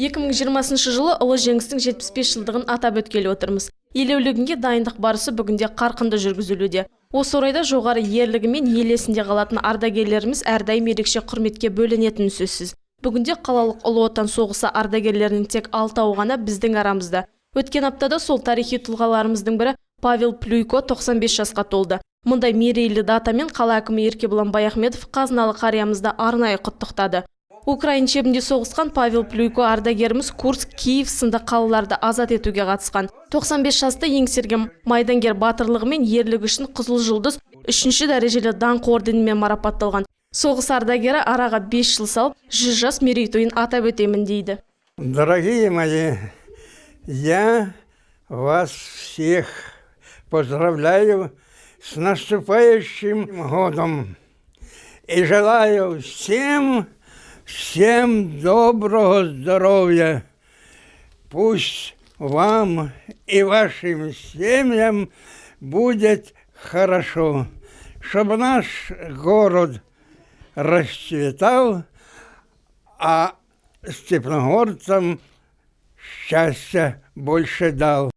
2020 жылы ұлы жеңістің 75 жылдығын атап өткелі отырмыз. Елеулі күнге дайындық барысы бүгінде қарқынды жүргізілуде. Осы орайда жоғары ерлігімен ел есінде қалатын ардагерлеріміз әрдайым ерекше құрметке бөленетіні сөзсіз. Бүгінде қалалық ұлы отан соғысы ардагерлерінің тек 6-ауы ғана біздің арамызда. Өткен аптада сол тарихи тұлғаларымыздың бірі Павел Плюйко 95 жасқа толды. Мұндай мерейлі датамен қала әкімі Еркебұлан Баяхметов қазыналы қариямызды арнайы құттықтады. Украин шебінде соғысқан Павел Плюйко ардагеріміз Курск, Киев сынды қалаларды азат етуге қатысқан. 95 жасты еңсерген майдангер батырлығы мен ерлігі үшін Қызыл жұлдыз 3-ші дәрежелі даңқ орденімен марапатталған. Соғыс ардагері араға 5 жыл салып, 100 жас мерейтойын атап өтемін дейді. Дорогие мои, я вас всех поздравляю с наступающим годом и желаю всем доброго здоровья. Пусть вам и вашим семьям будет хорошо, чтобы наш город расцветал, а степногорцам счастья больше дал.